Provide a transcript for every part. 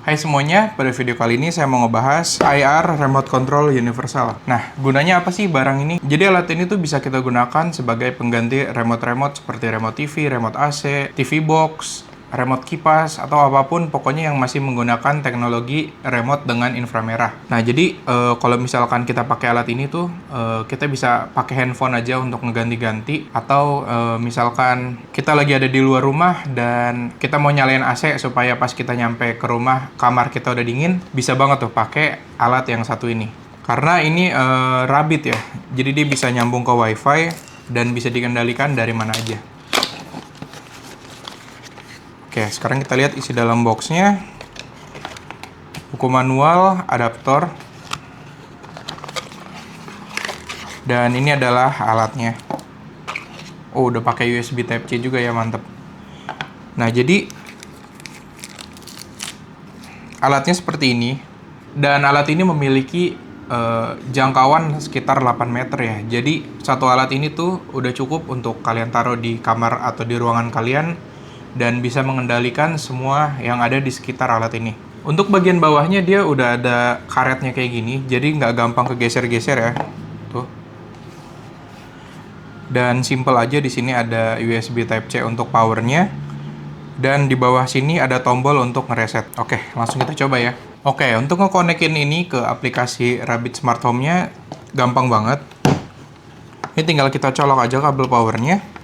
Hai semuanya, pada video kali ini saya mau ngebahas IR Remote Control Universal. Nah, gunanya apa sih barang ini? Jadi alat ini tuh bisa kita gunakan sebagai pengganti remote-remote seperti remote TV, remote AC, TV box, remote kipas, atau apapun pokoknya yang masih menggunakan teknologi remote dengan inframerah. Nah, jadi kalau misalkan kita pakai alat ini tuh, kita bisa pakai handphone aja untuk ngeganti-ganti, atau misalkan kita lagi ada di luar rumah dan kita mau nyalain AC supaya pas kita nyampe ke rumah kamar kita udah dingin, bisa banget tuh pakai alat yang satu ini. Karena ini Rabbit ya, jadi dia bisa nyambung ke WiFi dan bisa dikendalikan dari mana aja. Oke, sekarang kita lihat isi dalam boxnya. Buku manual, adaptor, dan ini adalah alatnya. Oh, udah pakai USB Type-C juga ya, mantep. Nah, jadi alatnya seperti ini, dan alat ini memiliki jangkauan sekitar 8 meter ya. Jadi satu alat ini tuh udah cukup untuk kalian taruh di kamar atau di ruangan kalian, dan bisa mengendalikan semua yang ada di sekitar alat ini. Untuk bagian bawahnya dia udah ada karetnya kayak gini, jadi nggak gampang kegeser-geser ya. Tuh. Dan simple aja, di sini ada USB Type-C untuk powernya, dan di bawah sini ada tombol untuk ngereset. Oke, langsung kita coba ya. Oke, untuk ngekonekin ini ke aplikasi Rabbit Smart Home-nya gampang banget. Ini tinggal kita colok aja kabel powernya.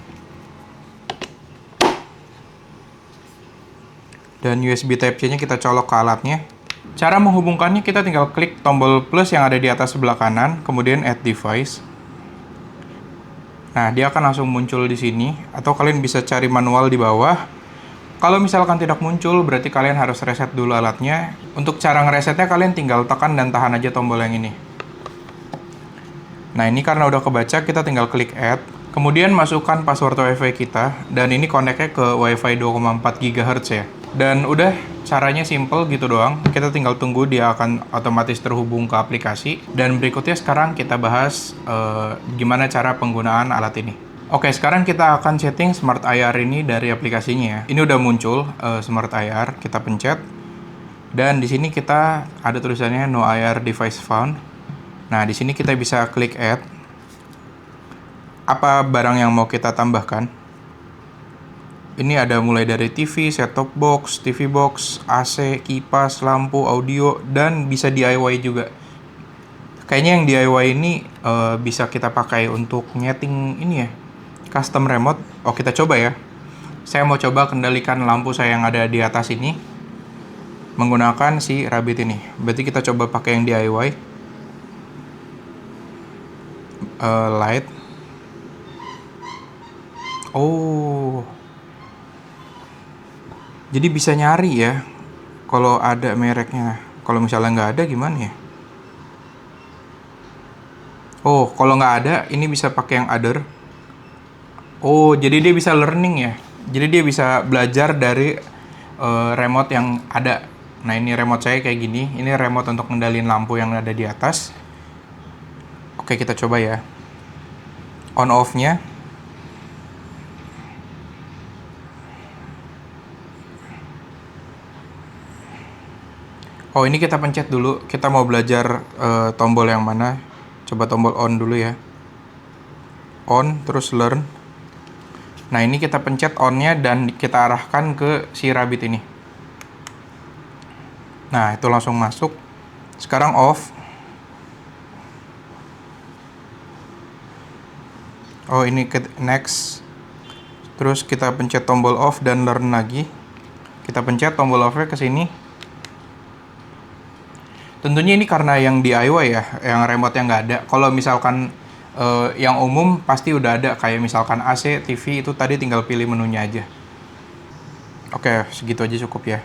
Dan USB Type-C-nya kita colok ke alatnya. Cara menghubungkannya, kita tinggal klik tombol plus yang ada di atas sebelah kanan, kemudian Add Device. Nah, dia akan langsung muncul di sini, atau kalian bisa cari manual di bawah. Kalau misalkan tidak muncul, berarti kalian harus reset dulu alatnya. Untuk cara ngeresetnya, kalian tinggal tekan dan tahan aja tombol yang ini. Nah, ini karena udah kebaca, kita tinggal klik Add. Kemudian masukkan password WiFi kita, dan ini connect-nya ke WiFi 2,4 GHz ya. Dan udah, caranya simple gitu doang. Kita tinggal tunggu dia akan otomatis terhubung ke aplikasi. Dan berikutnya sekarang kita bahas gimana cara penggunaan alat ini. Oke, sekarang kita akan setting Smart IR ini dari aplikasinya ya. Ini udah muncul Smart IR, kita pencet. Dan di sini kita ada tulisannya No IR Device Found. Nah, di sini kita bisa klik Add. Apa barang yang mau kita tambahkan? Ini ada mulai dari TV, set-top box, TV box, AC, kipas, lampu, audio, dan bisa DIY juga. Kayaknya yang DIY ini bisa kita pakai untuk nyeting ini ya, custom remote. Oh, kita coba ya. Saya mau coba kendalikan lampu saya yang ada di atas ini menggunakan si Rabbit ini. Berarti kita coba pakai yang DIY. Light. Oh. Jadi bisa nyari ya, kalau ada mereknya. Kalau misalnya nggak ada gimana ya? Oh, kalau nggak ada, ini bisa pakai yang other. Oh, jadi dia bisa learning ya. Jadi dia bisa belajar dari remote yang ada. Nah, ini remote saya kayak gini. Ini remote untuk ngendalin lampu yang ada di atas. Oke, kita coba ya. On off-nya. Oh, ini kita pencet dulu. Kita mau belajar tombol yang mana. Coba tombol on dulu ya. On, terus learn. Nah, ini kita pencet on-nya dan kita arahkan ke si Rabbit ini. Nah, itu langsung masuk. Sekarang off. Oh, ini ke next. Terus kita pencet tombol off dan learn lagi. Kita pencet tombol off-nya ke sini. Tentunya ini karena yang DIY ya, yang remote yang nggak ada. Kalau misalkan yang umum pasti udah ada, kayak misalkan AC, TV, itu tadi tinggal pilih menunya aja. Oke, segitu aja cukup ya.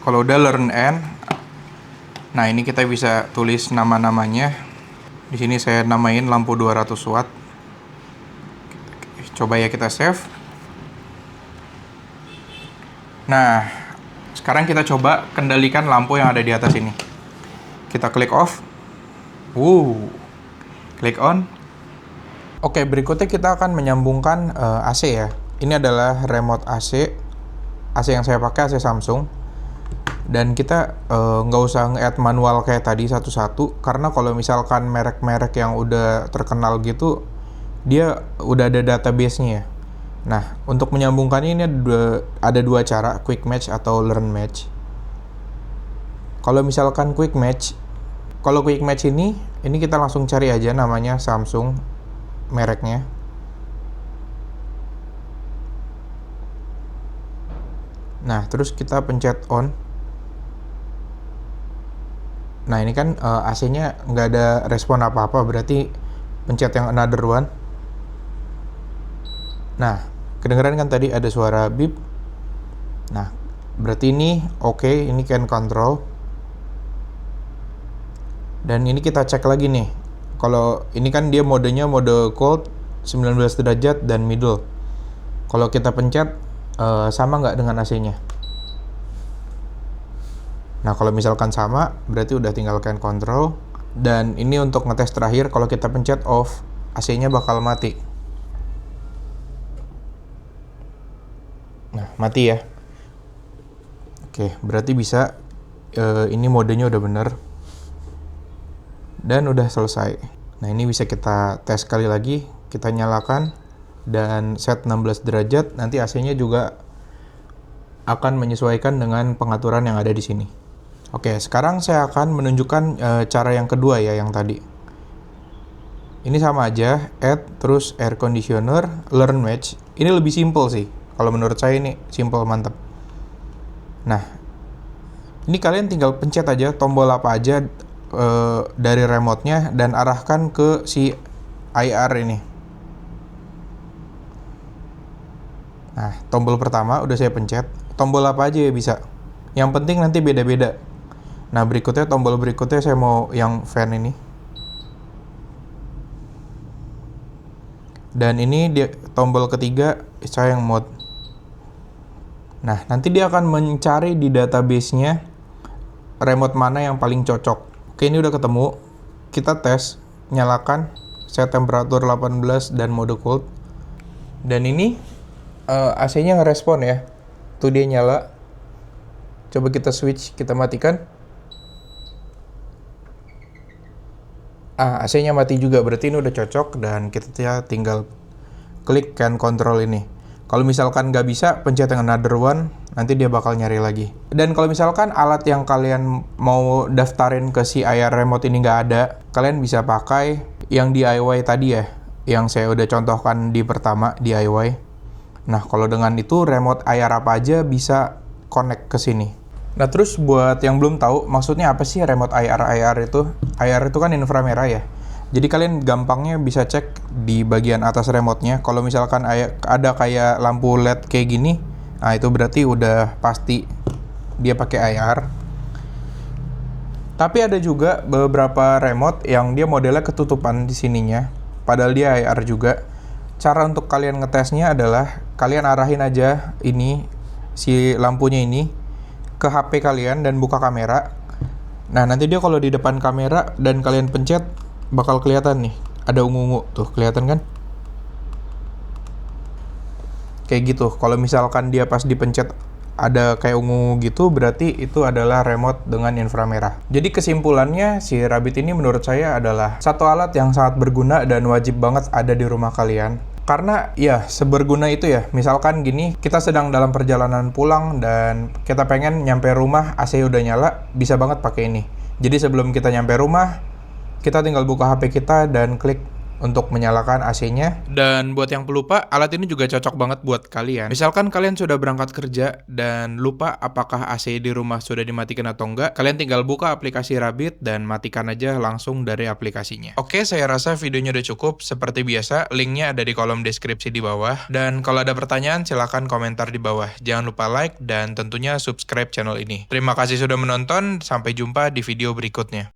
Kalau udah learn and, nah ini kita bisa tulis nama-namanya. Di sini saya namain lampu 200 watt. Coba ya kita save. Nah, sekarang kita coba kendalikan lampu yang ada di atas ini. Kita klik off. Klik on. Oke, berikutnya kita akan menyambungkan AC ya. Ini adalah remote AC. AC yang saya pakai AC Samsung. Dan kita nggak usah nge-add manual kayak tadi satu-satu, karena kalau misalkan merek-merek yang udah terkenal gitu, dia udah ada database-nya ya. Nah, untuk menyambungkannya ini ada dua cara, quick match atau learn match. Kalau misalkan quick match ini kita langsung cari aja namanya Samsung, mereknya. Nah, terus kita pencet on. Nah, ini kan AC-nya nggak ada respon apa-apa, berarti pencet yang another one. Nah, kedengeran kan tadi ada suara beep. Nah, berarti ini oke, ini can control. Dan ini kita cek lagi nih. Kalau ini kan dia modenya mode cold 19 derajat dan middle. Kalau kita pencet sama nggak dengan AC-nya? Nah, kalau misalkan sama, berarti udah tinggal can control. Dan ini untuk ngetes terakhir, kalau kita pencet off, AC-nya bakal mati. Nah, mati ya. Oke, berarti bisa ini modenya udah bener. Dan udah selesai. Nah, ini bisa kita tes sekali lagi. Kita nyalakan dan set 16 derajat. Nanti AC-nya juga akan menyesuaikan dengan pengaturan yang ada di sini. Oke, sekarang saya akan menunjukkan cara yang kedua ya, yang tadi. Ini sama aja, add, terus air conditioner, learn match. Ini lebih simple sih. Kalau menurut saya ini simple, mantap. Nah, ini kalian tinggal pencet aja tombol apa aja dari remote-nya dan arahkan ke si IR ini. Nah, tombol pertama udah saya pencet. Tombol apa aja ya bisa. Yang penting nanti beda-beda. Nah, berikutnya tombol berikutnya saya mau yang fan ini. Dan ini dia tombol ketiga saya yang mode. Nah, nanti dia akan mencari di database-nya remote mana yang paling cocok. Oke, ini udah ketemu. Kita tes, nyalakan, set temperatur 18 dan mode cold. Dan ini AC-nya ngerespon ya. Tuh dia nyala. Coba kita switch, kita matikan. AC-nya mati juga, berarti ini udah cocok dan kita tinggal klik can control ini. Kalau misalkan nggak bisa, pencet yang another one, nanti dia bakal nyari lagi. Dan kalau misalkan alat yang kalian mau daftarin ke si IR remote ini nggak ada, kalian bisa pakai yang DIY tadi ya, yang saya udah contohkan di pertama, DIY. Nah, kalau dengan itu remote IR apa aja bisa connect ke sini. Nah, terus buat yang belum tahu, maksudnya apa sih remote IR itu? IR itu kan inframerah ya. Jadi kalian gampangnya bisa cek di bagian atas remote-nya. Kalau misalkan ada kayak lampu LED kayak gini, nah itu berarti udah pasti dia pakai IR. Tapi ada juga beberapa remote yang dia modelnya ketutupan di sininya, padahal dia IR juga. Cara untuk kalian ngetesnya adalah kalian arahin aja ini, si lampunya ini, ke HP kalian dan buka kamera. Nah, nanti dia kalau di depan kamera dan kalian pencet, bakal kelihatan nih, ada ungu-ungu tuh, kelihatan kan? Kayak gitu. Kalau misalkan dia pas dipencet ada kayak ungu gitu, berarti itu adalah remote dengan inframerah. Jadi kesimpulannya, si Rabbit ini menurut saya adalah satu alat yang sangat berguna dan wajib banget ada di rumah kalian. Karena ya seberguna itu ya, misalkan gini, kita sedang dalam perjalanan pulang dan kita pengen nyampe rumah, AC udah nyala, bisa banget pakai ini. Jadi sebelum kita nyampe rumah, kita tinggal buka HP kita dan klik untuk menyalakan AC-nya. Dan buat yang pelupa, alat ini juga cocok banget buat kalian. Misalkan kalian sudah berangkat kerja dan lupa apakah AC di rumah sudah dimatikan atau enggak, kalian tinggal buka aplikasi Rabbit dan matikan aja langsung dari aplikasinya. Oke, saya rasa videonya udah cukup. Seperti biasa, linknya ada di kolom deskripsi di bawah. Dan kalau ada pertanyaan, silahkan komentar di bawah. Jangan lupa like dan tentunya subscribe channel ini. Terima kasih sudah menonton, sampai jumpa di video berikutnya.